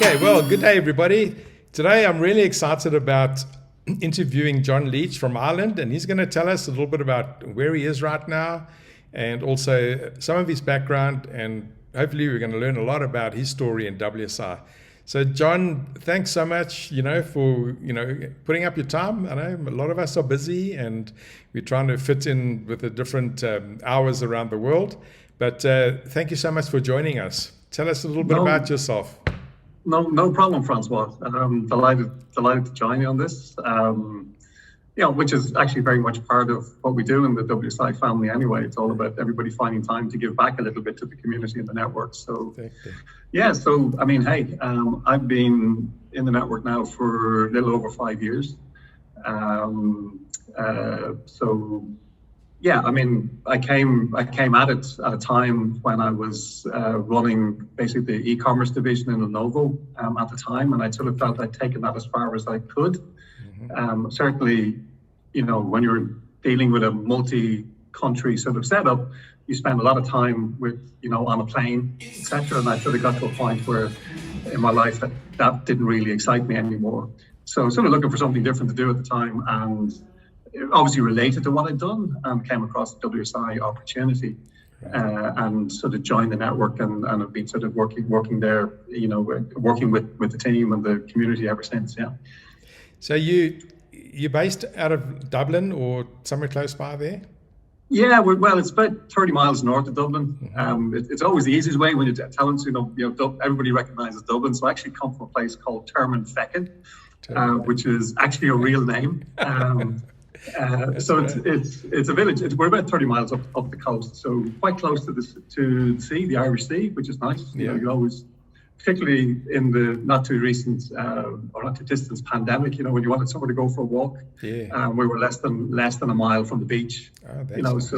Okay, well, good day, everybody. Today, I'm really excited about interviewing John Leech from Ireland, and he's going to tell us a little bit about where he is right now and also some of his background, and hopefully we're going to learn a lot about his story in WSI. So, John, thanks so much, for, putting up your time. I know a lot of us are busy and we're trying to fit in with the different hours around the world, but thank you so much for joining us. Tell us a little bit about yourself. No problem, Francois. I'm delighted to join you on this. Which is actually very much part of what we do in the WSI family anyway. It's all about everybody finding time to give back a little bit to the community and the network. So, I've been in the network now for a little over 5 years. I came at it at a time when I was running basically the e-commerce division in Lenovo at the time, and I sort of felt I'd taken that as far as I could. Certainly, when you're dealing with a multi-country sort of setup, you spend a lot of time with, on a plane, etc. And I sort of got to a point where in my life that didn't really excite me anymore. So sort of looking for something different to do at the time, and obviously related to what I'd done, came across the WSI opportunity and sort of joined the network and have been sort of working there, working with the team and the community ever since. Yeah. So you're based out of Dublin or somewhere close by there? Yeah, well, it's about 30 miles north of Dublin. It's always the easiest way when you tell them, everybody recognises Dublin. So I actually come from a place called Termonfeckin, which is actually a real name. So it's a village. We're about 30 miles up the coast, so quite close to the sea, the Irish Sea, which is nice. You always, particularly in the not too recent or not too distant pandemic, when you wanted somewhere to go for a walk, we were less than a mile from the beach. And out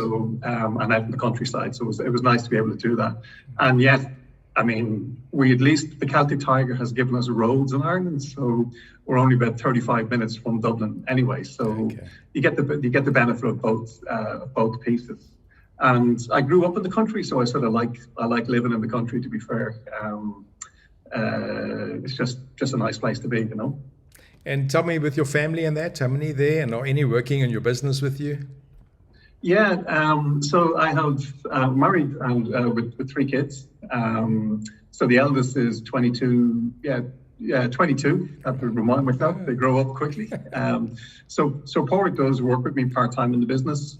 in the countryside, so it was nice to be able to do that. And yet, the Celtic Tiger has given us roads in Ireland, so we're only about 35 minutes from Dublin anyway. So you get the benefit of both pieces. And I grew up in the country, so I sort of like living in the country. To be fair, it's just a nice place to be, And tell me, with your family and that, how many there, and are any working in your business with you? Yeah, so I have married and with 3 kids. So the eldest is 22. 22. I have to remind myself, they grow up quickly. So Porrick does work with me part-time in the business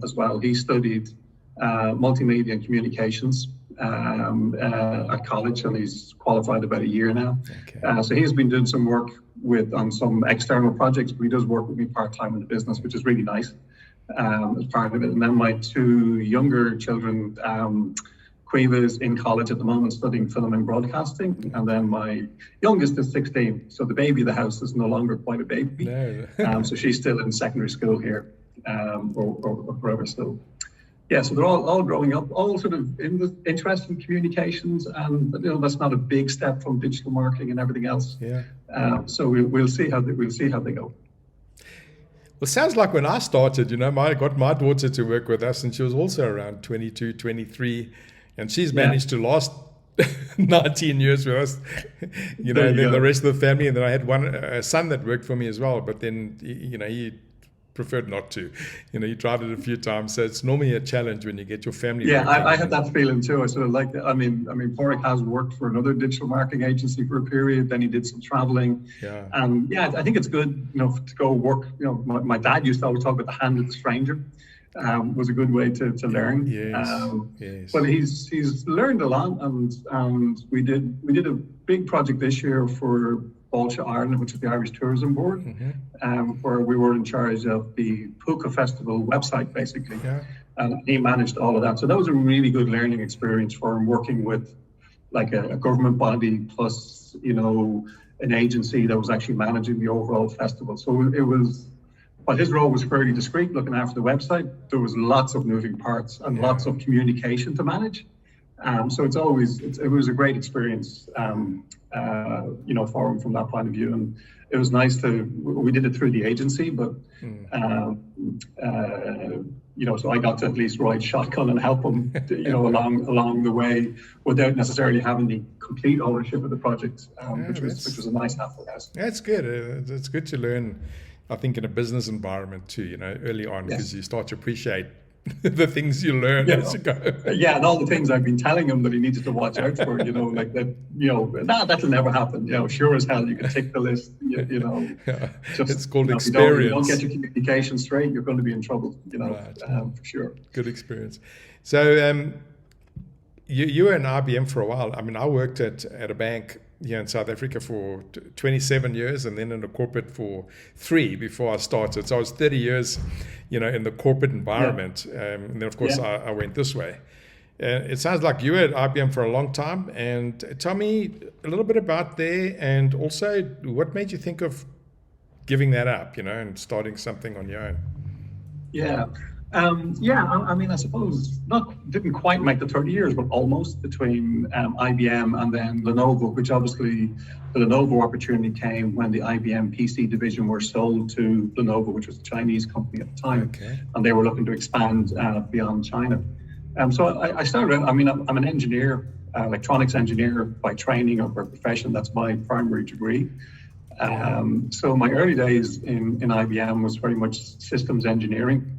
as well. He studied multimedia and communications at college, and he's qualified about a year now. So he's been doing some work on some external projects, but he does work with me part-time in the business, which is really nice. As part of it. And then my 2 younger children, Quiva is in college at the moment studying film and broadcasting, and then my youngest is 16, so the baby of the house is no longer quite a baby. So she's still in secondary school here, or wherever. So so they're all growing up, all sort of interested in communications, and that's not a big step from digital marketing and everything else. So we'll see how they go. Well, sounds like when I started, I got my daughter to work with us, and she was also around 22, 23, and she's managed to last 19 years with us, and then the rest of the family. And then I had a son that worked for me as well, but then, he preferred not to. He tried it a few times, so it's normally a challenge when you get your family. Yeah, I had that feeling too. I sort of liked it. Porrick has worked for another digital marketing agency for a period. Then he did some traveling. And I think it's good, to go work. My dad used to always talk about the hand of the stranger. Was a good way to learn. But he's learned a lot, and we did a big project this year for Bolsha Ireland, which is the Irish Tourism Board, where we were in charge of the Puka Festival website, basically. And he managed all of that. So that was a really good learning experience for him, working with like a government body plus, an agency that was actually managing the overall festival. So it was, while his role was fairly discreet, looking after the website, there was lots of moving parts and lots of communication to manage. So it was a great experience, for him from that point of view. And it was nice we did it through the agency, but so I got to at least ride shotgun and help them, along the way without necessarily having the complete ownership of the project, which was a nice help, I guess. Yeah, it's good. It's good to learn, I think, in a business environment too, early on, because you start to appreciate the things you learn as you go. Yeah, and all the things I've been telling him that he needed to watch out for, like that, that'll never happen. Sure as hell you can tick the list, Just, it's called experience. If you don't get your communication straight, you're going to be in trouble, for sure. Good experience. So you were in IBM for a while. I mean, I worked at a bank here in South Africa for 27 years and then in a corporate for 3 before I started. So I was 30 years, in the corporate environment. And then, of course, I went this way. It sounds like you were at IBM for a long time. And tell me a little bit about there, and also what made you think of giving that up, and starting something on your own? Yeah. I mean, I suppose didn't quite make the 30 years, but almost, between IBM and then Lenovo, which obviously the Lenovo opportunity came when the IBM PC division were sold to Lenovo, which was a Chinese company at the time. Okay. And they were looking to expand beyond China. So I started, I'm an engineer, electronics engineer by training or by profession. That's my primary degree. So my early days in IBM was very much systems engineering.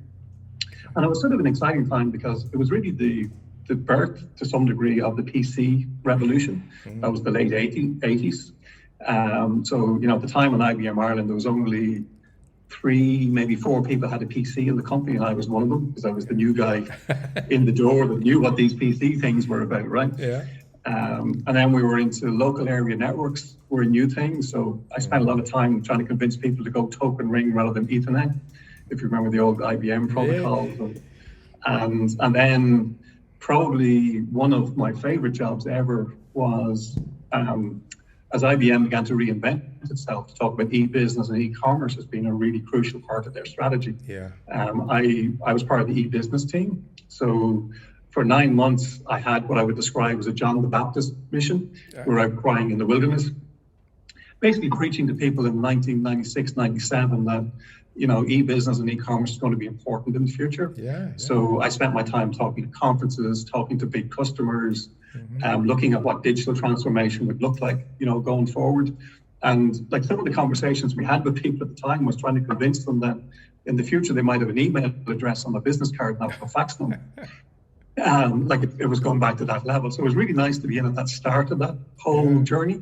And it was sort of an exciting time because it was really the birth, to some degree, of the PC revolution. That was the late 80s. So, at the time in IBM Ireland, there was only 3, maybe 4 people had a PC in the company, and I was one of them because I was the new guy in the door that knew what these PC things were about, right? Yeah. And then we were into local area networks, were a new thing. So I spent a lot of time trying to convince people to go token ring rather than Ethernet, if you remember the old IBM protocols. Yeah. And then probably one of my favorite jobs ever was as IBM began to reinvent itself, to talk about e-business and e-commerce as being a really crucial part of their strategy. Yeah. I was part of the e-business team. So for 9 months, I had what I would describe as a John the Baptist mission. We were out crying in the wilderness, basically preaching to people in 1996, 97 that e-business and e-commerce is going to be important in the future. Yeah. So I spent my time talking to conferences, talking to big customers, looking at what digital transformation would look like, going forward. And some of the conversations we had with people at the time was trying to convince them that in the future they might have an email address on a business card, not a fax number. It was going back to that level. So it was really nice to be in at that start of that whole journey.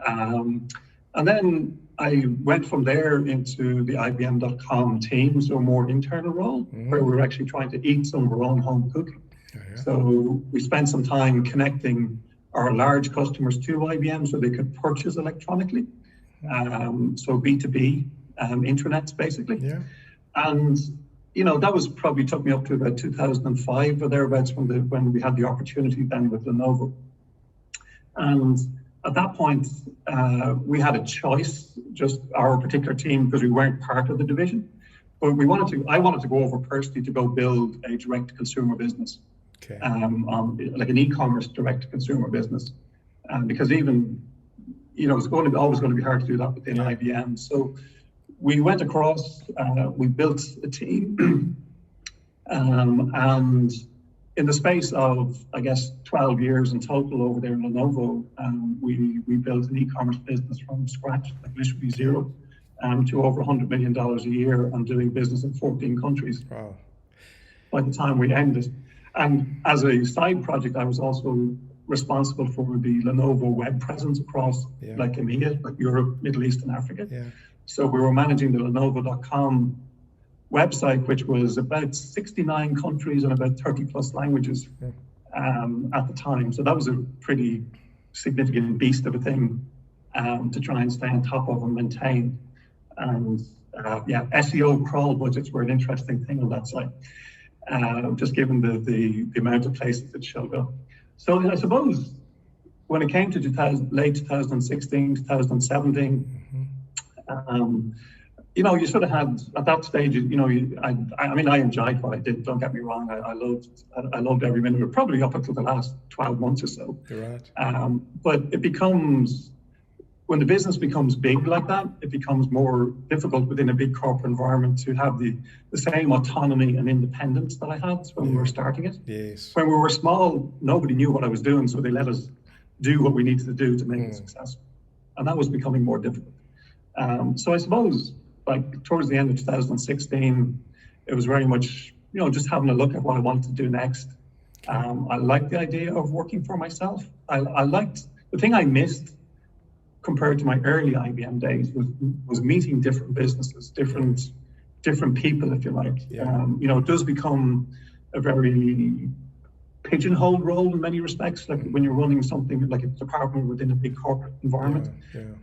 And then I went from there into the IBM.com team, so a more internal role, where we were actually trying to eat some of our own home cooking. So we spent some time connecting our large customers to IBM so they could purchase electronically. So B2B intranets, basically. Yeah. And that was probably took me up to about 2005 or thereabouts when we had the opportunity then with Lenovo. And at that point, we had a choice, just our particular team, because we weren't part of the division. But I wanted to go over personally to go build a direct-to-consumer business, like an e-commerce direct-to-consumer business, because even it's always going to be hard to do that within IBM. So we went across, we built a team, and in the space of, I guess, 12 years in total over there in Lenovo, we built an e-commerce business from scratch, literally zero, to over $100 million a year and doing business in 14 countries. Wow. By the time we ended. And as a side project, I was also responsible for the Lenovo web presence across EMEA, like Europe, Middle East, and Africa. Yeah. So we were managing the Lenovo.com website, which was about 69 countries and about 30 plus languages at the time. So that was a pretty significant beast of a thing to try and stay on top of and maintain. And SEO crawl budgets were an interesting thing on that site, just given the amount of places it showed up. So I suppose when it came to late 2016, 2017, you sort of had, at that stage, I enjoyed what I did, don't get me wrong. I loved every minute of it, probably up until the last 12 months or so. You're right. But it becomes, when the business becomes big like that, it becomes more difficult within a big corporate environment to have the same autonomy and independence that I had when we were starting it. Yes. When we were small, nobody knew what I was doing, so they let us do what we needed to do to make it successful. And that was becoming more difficult. So I suppose, like towards the end of 2016, it was very much, just having a look at what I wanted to do next. I liked the idea of working for myself. I liked, the thing I missed compared to my early IBM days was meeting different businesses, different people, if you like. Yeah. It does become a very pigeonholed role in many respects, like when you're running something like a department within a big corporate environment.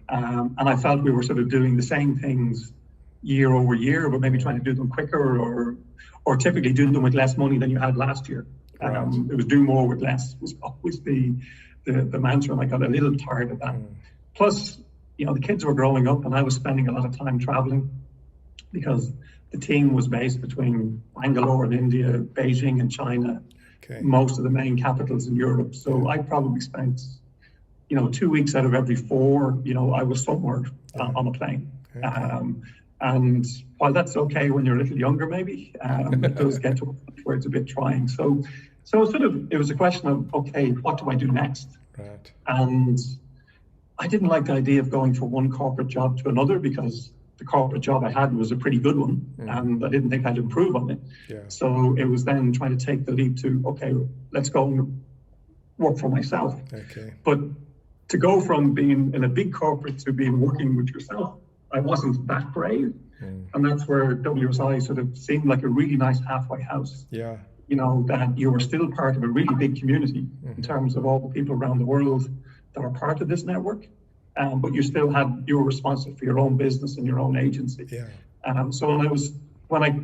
And I felt we were sort of doing the same things year over year, but maybe trying to do them quicker or typically doing them with less money than you had last year. It was do more with less was always the mantra, and I got a little tired of that. Plus, the kids were growing up and I was spending a lot of time traveling because the team was based between Bangalore in India, Beijing in China, most of the main capitals in Europe. So I probably spent, 2 weeks out of every 4, I was somewhere on a plane. And while that's okay when you're a little younger, maybe, it does get to a point where it's a bit trying. So it was a question of, okay, what do I do next? Right. And I didn't like the idea of going from one corporate job to another because the corporate job I had was a pretty good one and I didn't think I'd improve on it. So it was then trying to take the leap to, okay, let's go and work for myself. But to go from being in a big corporate to being working with yourself, I wasn't that brave. And that's where WSI sort of seemed like a really nice halfway house. That you were still part of a really big community in terms of all the people around the world that are part of this network. But you were responsible for your own business and your own agency. So when I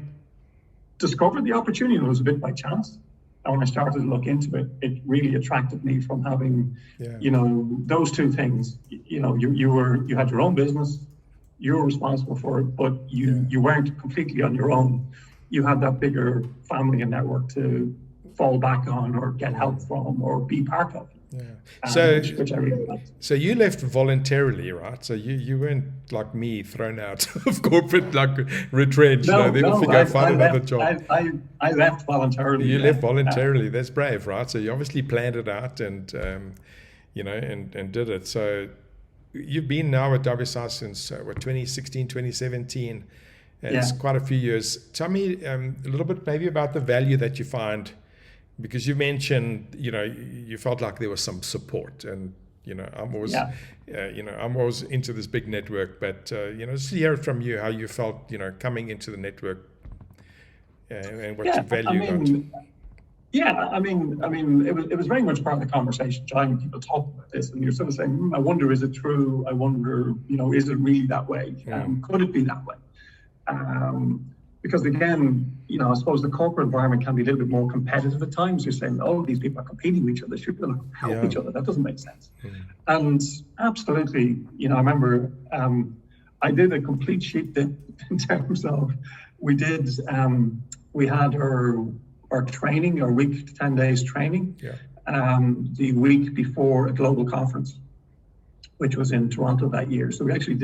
discovered the opportunity, it was a bit by chance. And when I started to look into it, it really attracted me from having, those two things. You had your own business, you were responsible for it, but you weren't completely on your own. You had that bigger family and network to fall back on or get help from or be part of. Which I really liked. So you left voluntarily, right? So you weren't like me, thrown out of corporate, like retrenched. They often go find another job. I left voluntarily. You left voluntarily. That's brave, right? So you obviously planned it out and and did it. So you've been now at WSI since 2016, 2017. It's quite a few years. Tell me a little bit maybe about the value that you find. Because you mentioned, you felt like there was some support, and I'm always, I'm always into this big network. But just to hear from you how you felt, coming into the network, and what you value. It was very much part of the conversation. John, people talk about this, and you're sort of saying, I wonder, is it true? I wonder, is it really that way? Could it be that way? Because again, I suppose the corporate environment can be a little bit more competitive at times. You're saying, these people are competing with each other. Should we help each other? That doesn't make sense. And absolutely, I remember I did a complete sheet in terms of we had our training, our week to 10 days training, the week before a global conference, which was in Toronto that year. So we actually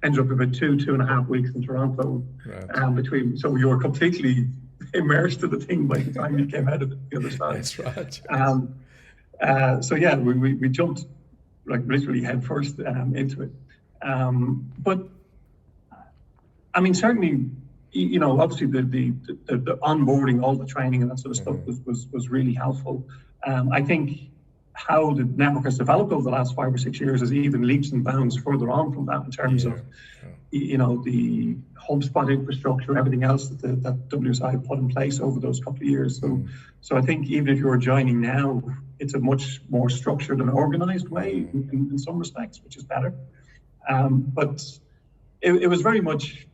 ended up about 2.5 weeks in Toronto between. So you were completely immersed in the thing by the time you came out of the other side. That's right. We jumped like literally head first into it. But I mean, certainly, obviously the onboarding, all the training and that sort of stuff was really helpful. I think how the network has developed over the last 5 or 6 years is even leaps and bounds further on from that in terms of, the HubSpot infrastructure, everything else that WSI put in place over those couple of years. So I think even if you're joining now, it's a much more structured and organized way in some respects, which is better. But it was very much,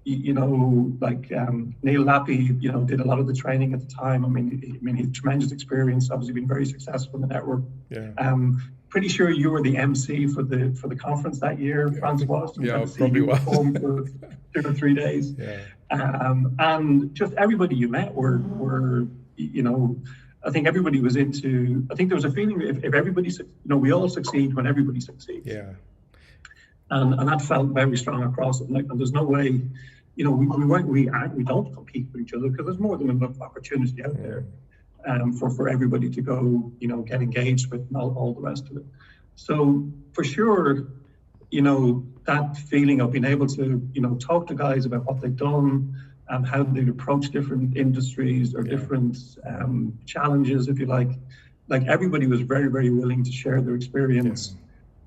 Neil Lappy, did a lot of the training at the time. I mean, he had tremendous experience, obviously been very successful in the network. Pretty sure you were the MC for the conference that year, Francois. Probably was. For 2 or 3 days. And just everybody you met were I think everybody was I think there was a feeling if everybody, we all succeed when everybody succeeds. and that felt very strong across it. And there's no way, we don't compete with each other because there's more than enough opportunity out there for everybody to go, get engaged with and all the rest of it. So for sure, that feeling of being able to, talk to guys about what they've done and how they've approached different industries or different challenges, if you like everybody was very, very willing to share their experience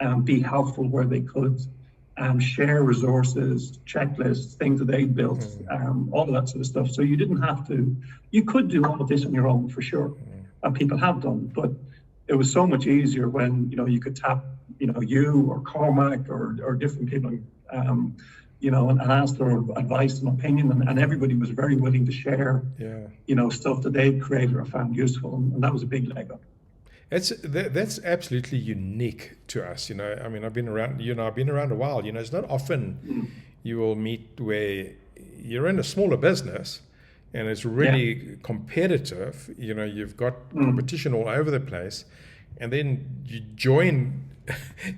and be helpful where they could, share resources, checklists, things that they built, all of that sort of stuff. So you didn't have to, you could do all of this on your own for sure, and people have done, but it was so much easier when, you could tap, you or Cormac or different people, and ask their advice and opinion, and everybody was very willing to share, stuff that they'd created or found useful, and that was a big leg up. That's absolutely unique to us. I mean, I've been around a while. It's not often you will meet where you're in a smaller business and it's really competitive. You've got competition all over the place, and then you join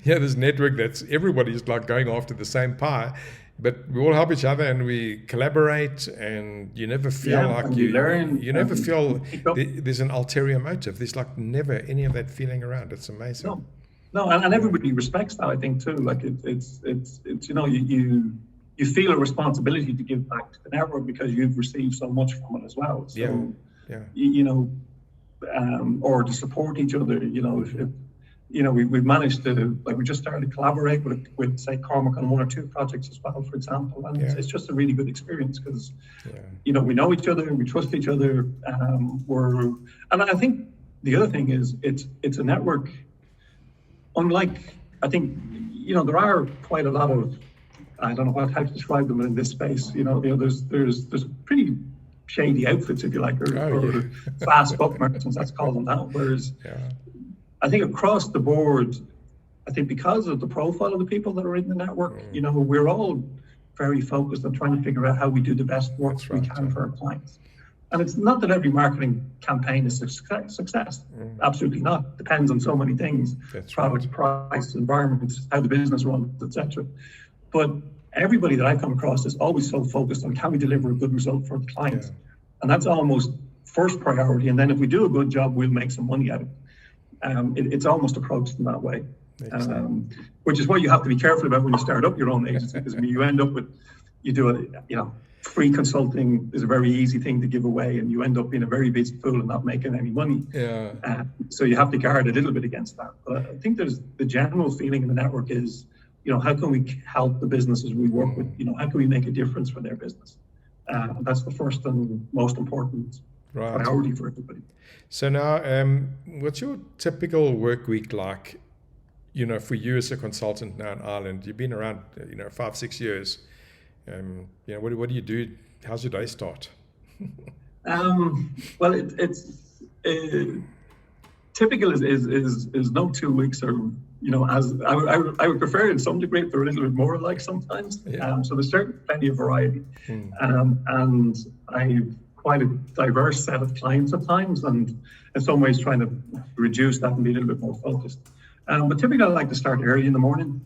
this network that's everybody's like going after the same pie. But we all help each other and we collaborate, and you never feel like you learn. You never feel there's an ulterior motive. There's like never any of that feeling around. It's amazing. No, and everybody respects that, I think too. Like it's you feel a responsibility to give back to the network because you've received so much from it as well. So or to support each other. We've managed to, we just started to collaborate with say, Cormac on one or two projects as well, for example. And it's just a really good experience because, we know each other, we trust each other. And I think the other thing is it's a network, unlike, I think, there are quite a lot of, I don't know how to describe them in this space. There's pretty shady outfits, if you like, or fast buck merchants, let's call them that. Whereas I think across the board, I think because of the profile of the people that are in the network, we're all very focused on trying to figure out how we do the best work we can for our clients. And it's not that every marketing campaign is a success. Absolutely not. Depends on so many things. Product, price, environment, how the business runs, etc. But everybody that I come across is always so focused on can we deliver a good result for the clients. And that's almost first priority. And then if we do a good job, we'll make some money out of it. It's almost approached in that way, which is what you have to be careful about when you start up your own agency, because you end up with, free consulting is a very easy thing to give away, and you end up being a very busy fool and not making any money. So you have to guard a little bit against that. But I think there's the general feeling in the network is, how can we help the businesses we work with? How can we make a difference for their business? That's the first and most important priority for everybody. So now, what's your typical work week like, for you as a consultant now in Ireland? You've been around, 5-6 years. What do you do? How's your day start? Well, it's typical is no 2 weeks or, as I would prefer in some degree if they're a little bit more alike sometimes. So there's certainly plenty of variety. And I've quite a diverse set of clients at times, and in some ways trying to reduce that and be a little bit more focused. But typically I like to start early in the morning.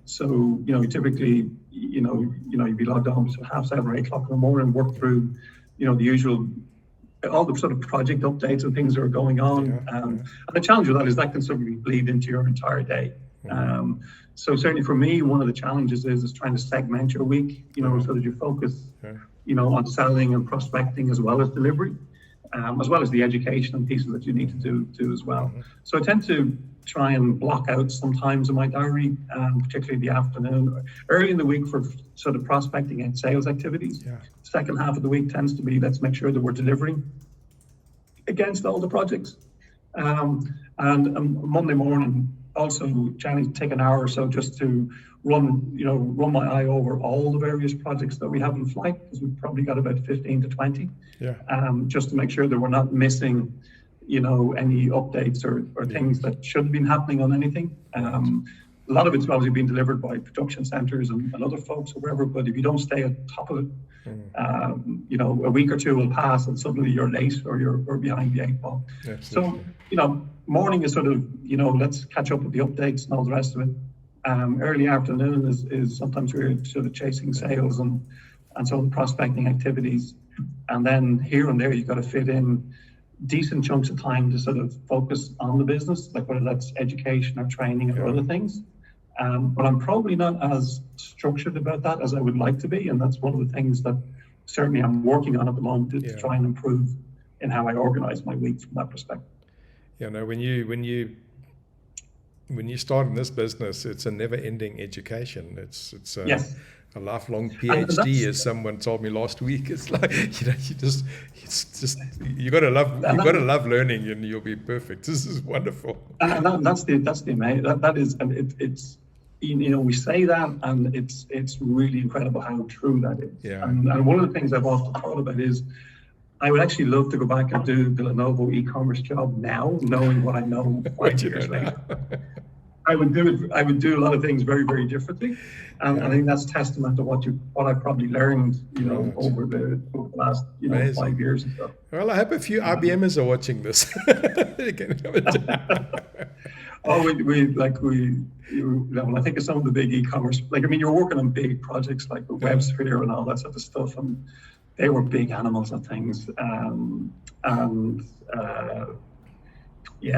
So, typically, you'd be logged on to 7:30 or 8 o'clock in the morning, work through, the usual, all the sort of project updates and things that are going on. And the challenge with that is that can sort of bleed into your entire day. So certainly for me, one of the challenges is trying to segment your week, so that you focus, on selling and prospecting as well as delivery, as well as the educational pieces that you need to do as well. So I tend to try and block out some times in my diary, particularly the afternoon, early in the week for sort of prospecting and sales activities. Second half of the week tends to be, let's make sure that we're delivering against all the projects. And Monday morning, also trying to take an hour or so just to run my eye over all the various projects that we have in flight, because we've probably got about 15 to 20, just to make sure that we're not missing, any updates or things that should have been happening on anything. A lot of it's obviously being delivered by production centers and other folks or wherever, but if you don't stay on top of it, a week or two will pass and suddenly you're late or you're behind the 8 ball. So, morning is sort of, let's catch up with the updates and all the rest of it. Early afternoon is sometimes we're sort of chasing sales and some of the prospecting activities. And then here and there, you've got to fit in decent chunks of time to sort of focus on the business, like whether that's education or training or other things. But I'm probably not as structured about that as I would like to be. And that's one of the things that certainly I'm working on at the moment to try and improve in how I organize my week from that perspective. You know, when you start in this business, it's a never-ending education. It's a lifelong PhD, as someone told me last week. It's like, you got to love learning, and you'll be perfect. This is wonderful. And that's the amazing. That is, and it's we say that, and it's really incredible how true that is. Yeah. And one of the things I've often thought about is, I would actually love to go back and do the Lenovo e-commerce job now, knowing what I know 5 years later. I would do a lot of things very, very differently, and I think that's testament to what I probably learned, over the last 5 years or so. Well, I hope a few IBMers are watching this. When I think of some of the big e-commerce, you're working on big projects like the WebSphere and all that sort of stuff, and they were big animals and things, you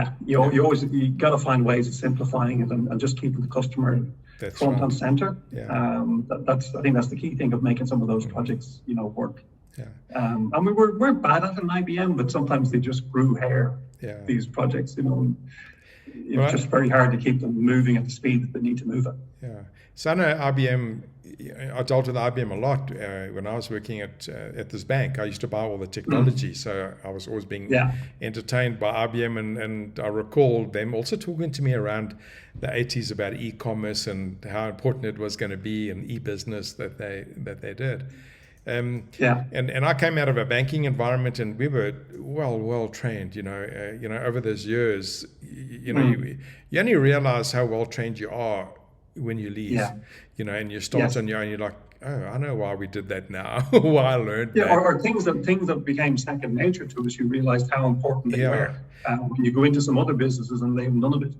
got to find ways of simplifying it and just keeping the customer front and center. I think that's the key thing of making some of those projects work. And we're bad at it in IBM, but sometimes they just grew hair. These projects, it's just very hard to keep them moving at the speed that they need to move at. So I know IBM. I dealt with IBM a lot when I was working at this bank. I used to buy all the technology, so I was always being entertained by IBM, and I recall them also talking to me around the 80s about e-commerce and how important it was going to be in e-business that they did. And I came out of a banking environment, and we were well trained. Over those years, you only realize how well trained you are when you leave, and you start on your own. You're like, oh, I know why we did that now. Why I learned that. Or things that became second nature to us. You realized how important they were. When you go into some other businesses and they have none of it.